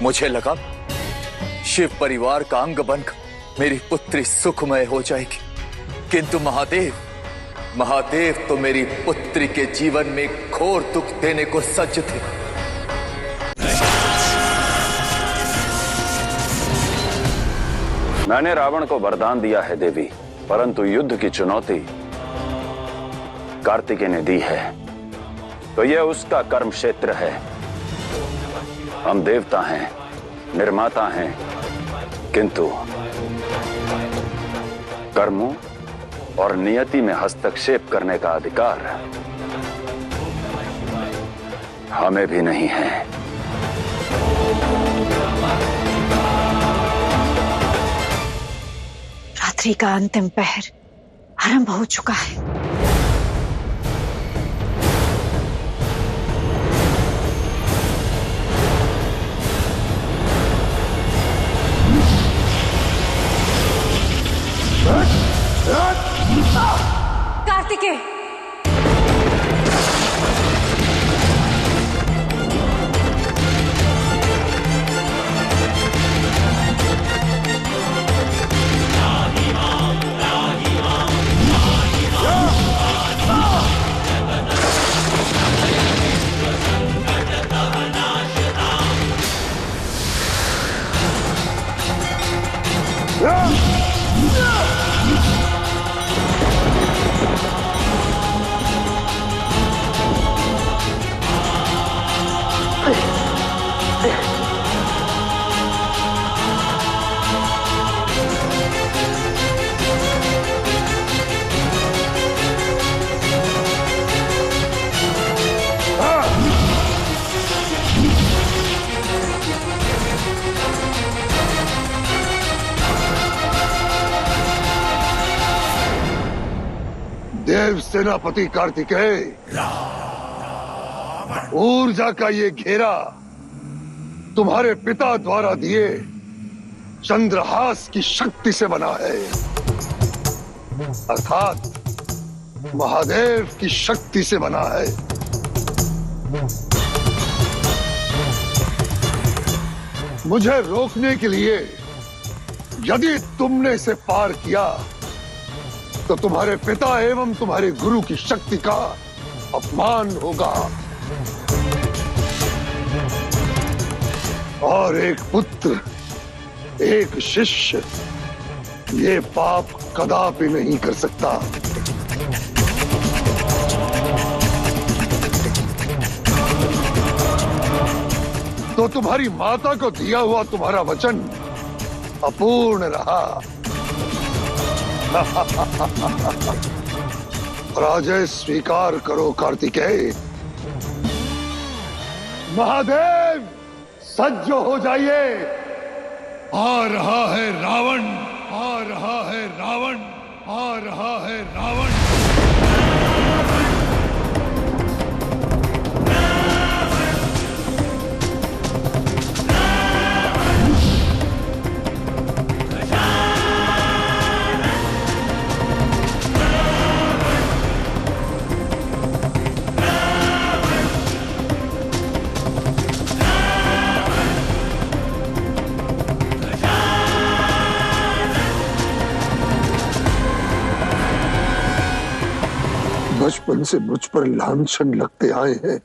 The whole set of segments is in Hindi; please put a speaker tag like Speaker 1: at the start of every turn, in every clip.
Speaker 1: मुझे लगा शिव परिवार का अंग बनकर मेरी पुत्री सुखमय हो जाएगी, किंतु महादेव तो मेरी पुत्री के जीवन में घोर दुख देने को सज्ज थे।
Speaker 2: मैंने रावण को वरदान दिया है देवी, परंतु युद्ध की चुनौती कार्तिकेय ने दी है, तो यह उसका कर्म क्षेत्र है। हम देवता हैं, निर्माता हैं, किंतु कर्मों और नियति में हस्तक्षेप करने का अधिकार हमें भी नहीं है।
Speaker 3: रात्रि का अंतिम पहर आरंभ हो चुका है। कार्तिकेय,
Speaker 4: देव सेनापति कार्तिकेय, ऊर्जा का ये घेरा तुम्हारे पिता द्वारा दिए चंद्रहास की शक्ति से बना है, अर्थात महादेव की शक्ति से बना है। मुझे रोकने के लिए यदि तुमने इसे पार किया तो तुम्हारे पिता एवं तुम्हारे गुरु की शक्ति का अपमान होगा, और एक पुत्र, एक शिष्य ये पाप कदापि नहीं कर सकता। तो तुम्हारी माता को दिया हुआ तुम्हारा वचन अपूर्ण रहा। पराजय स्वीकार करो कार्तिकेय। महादेव सज्ज हो जाइए। आ रहा है रावण, आ रहा है रावण, आ रहा है रावण। बचपन से मुझ पर लांछन लगते आए हैं।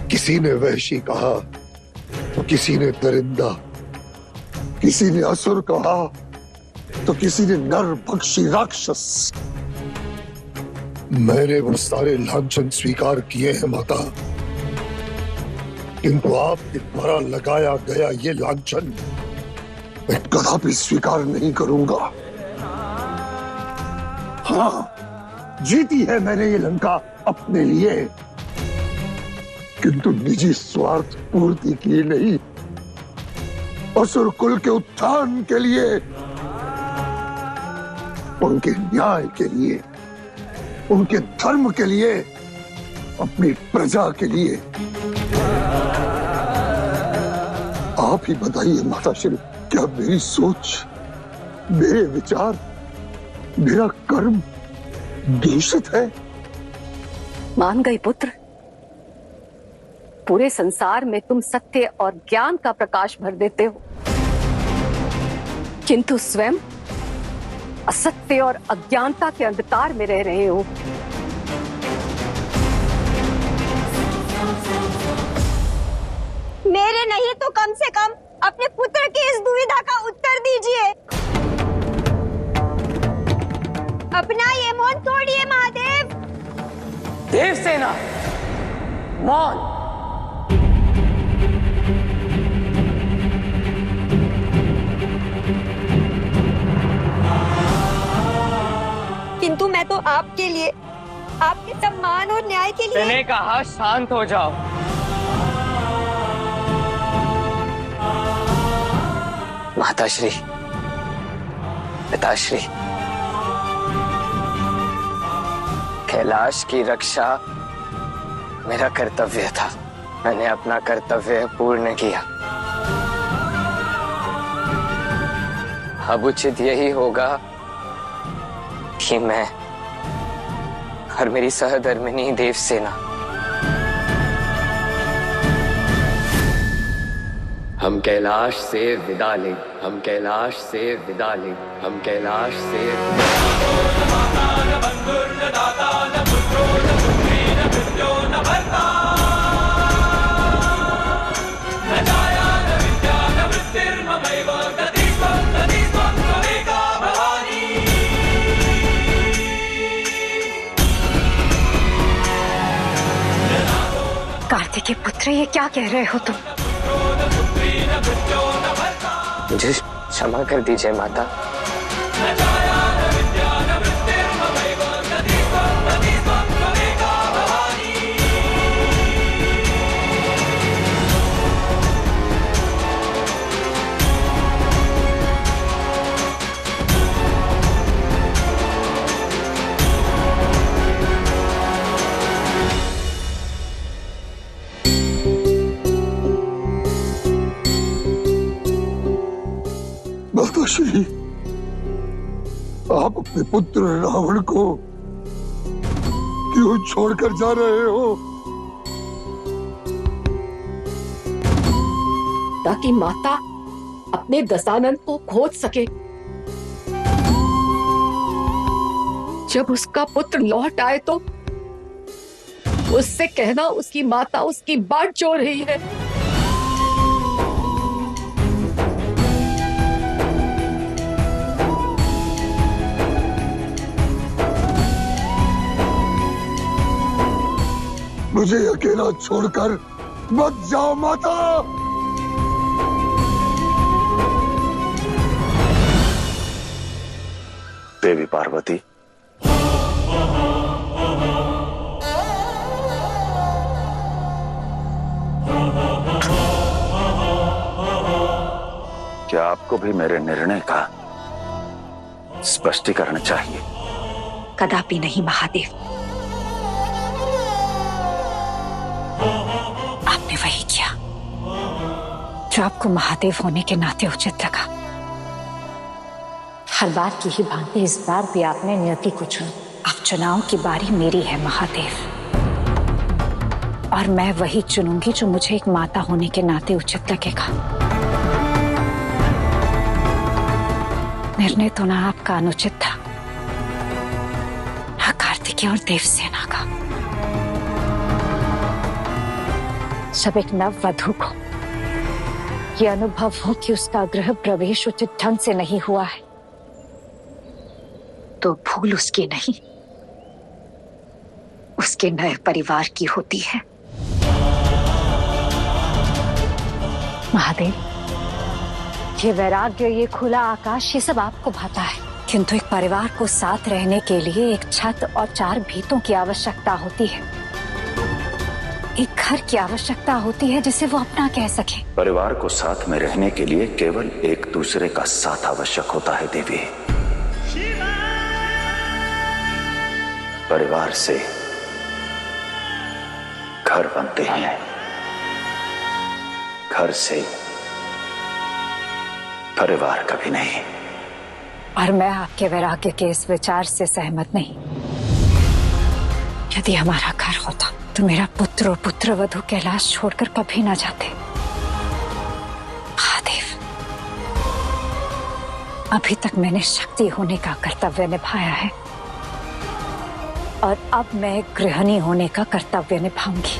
Speaker 4: किसी ने वहशी कहा तो किसी ने दरिंदा, किसी ने असुर कहा तो किसी ने नर भक्षी राक्षस। मैंने वो सारे लांछन स्वीकार किए हैं माता, किंतु आपके द्वारा लगाया गया ये लांछन मैं कदापि स्वीकार नहीं करूंगा। हाँ, जीती है मैंने ये लंका अपने लिए, किंतु निजी स्वार्थ पूर्ति के लिए नहीं, असुर कुल के उत्थान के लिए, उनके न्याय के लिए, उनके धर्म के लिए, अपनी प्रजा के लिए। आप ही बताइए माताश्री, क्या मेरी सोच, मेरे विचार, मेरा कर्म दूषित है?
Speaker 3: मान गई पुत्र,
Speaker 5: पूरे संसार में तुम सत्य और ज्ञान का प्रकाश भर देते हो, किंतु स्वयं असत्य और अज्ञानता के अंधकार में रह रहे हो।
Speaker 6: मेरे नहीं तो कम से कम अपने पुत्र की इस दुविधा का उत्तर दीजिए। अपना ये मौन तोड़िए महादेव।
Speaker 5: देवसेना, मौन।
Speaker 6: किंतु मैं तो आपके लिए, आपके सम्मान और न्याय के लिए।
Speaker 7: मैंने कहा शांत हो जाओ।
Speaker 8: माताश्री, पिताश्री, कैलाश की रक्षा मेरा कर्तव्य था। मैंने अपना कर्तव्य पूर्ण किया। अब उचित यही होगा कि मैं और मेरी सहधर्मिणी देवसेना हम कैलाश से विदा लें, हम कैलाश से विदा लें, हम कैलाश से
Speaker 3: कार्तिकेय पुत्र, ये क्या कह रहे हो तुम?
Speaker 8: मुझे क्षमा कर दीजिए माता।
Speaker 4: माताश्री, आप अपने पुत्र रावण को क्यों छोड़कर जा रहे हो?
Speaker 5: ताकि माता अपने दशानन को खोज सके। जब उसका पुत्र लौट आए तो उससे कहना उसकी माता उसकी बाट जोड़ रही है।
Speaker 4: मुझे अकेला छोड़कर मत जाओ माता।
Speaker 2: देवी पार्वती, क्या आपको भी मेरे निर्णय का स्पष्टीकरण चाहिए?
Speaker 3: कदापि नहीं महादेव। आपने वही किया जो आपको महादेव होने के नाते उचित लगा। हर बार की ही भांति इस बार भी आपने नियति को चुना। अब चुनाव की बारी मेरी है महादेव, और मैं वही चुनूंगी जो मुझे एक माता होने के नाते उचित लगेगा। निर्णय तो ना आपका अनुचित था, ना कार्तिकेय और देवसेना का। जब एक नव वधू को यह अनुभव हो कि उसका गृह प्रवेश उचित ढंग से नहीं हुआ है, तो भूल उसकी नहीं, उसके नए परिवार की होती है। महादेव, ये वैराग्य, ये खुला आकाश, ये सब आपको भाता है, किंतु एक परिवार को साथ रहने के लिए एक छत और 4 भीतों की आवश्यकता होती है। एक घर की आवश्यकता होती है जिसे वो अपना कह सके।
Speaker 2: परिवार को साथ में रहने के लिए केवल एक दूसरे का साथ आवश्यक होता है देवी। परिवार से घर बनते हैं, घर से परिवार कभी नहीं।
Speaker 3: और मैं आपके वैराग्य के इस विचार से सहमत नहीं। यदि हमारा घर होता तो तो मेरा पुत्र और पुत्रवधू कैलाश छोड़कर कभी ना जाते। महादेव, अभी तक मैंने शक्ति होने का कर्तव्य निभाया है और अब मैं गृहिणी होने का कर्तव्य निभाऊंगी।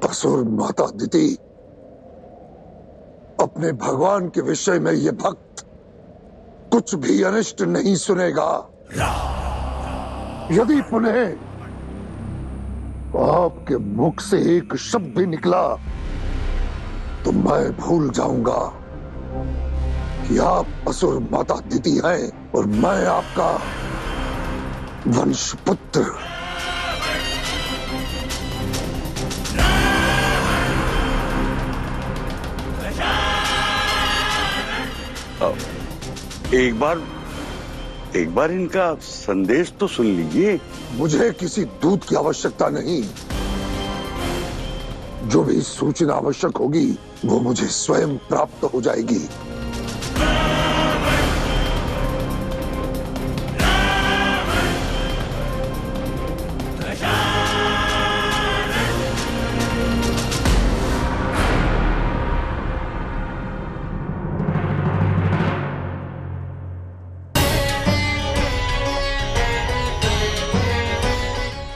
Speaker 4: असुर माता दिति, अपने भगवान के विषय में ये भक्त कुछ भी अनिष्ट नहीं सुनेगा। यदि पुनः आपके मुख से एक शब्द भी निकला तो मैं भूल जाऊंगा कि आप असुर माता दिति हैं और मैं आपका वंशपुत्र।
Speaker 7: एक बार इनका संदेश तो सुन लीजिए।
Speaker 4: मुझे किसी दूत की आवश्यकता नहीं। जो भी सूचना आवश्यक होगी वो मुझे स्वयं प्राप्त हो जाएगी।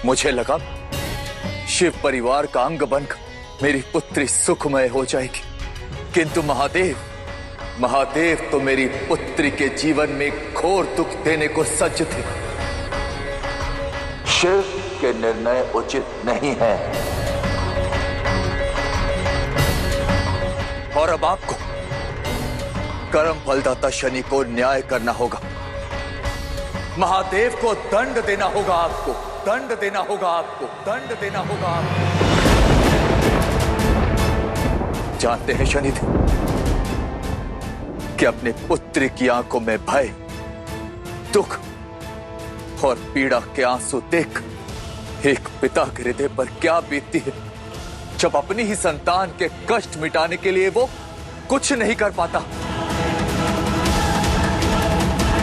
Speaker 1: मुझे लगा शिव परिवार का अंग बनकर मेरी पुत्री सुखमय हो जाएगी, किंतु महादेव तो मेरी पुत्री के जीवन में घोर दुख देने को सज्ज थे। शिव के निर्णय उचित नहीं है और अब आपको कर्म फलदाता शनि को न्याय करना होगा। महादेव को दंड देना होगा आपको, दंड देना होगा आपको, दंड देना होगा आपको। जानते हैं शनिदेव कि अपने पुत्री की आंखों में भय, दुख और पीड़ा के आंसू देख एक पिता के हृदय पर क्या बीतती है जब अपनी ही संतान के कष्ट मिटाने के लिए वो कुछ नहीं कर पाता।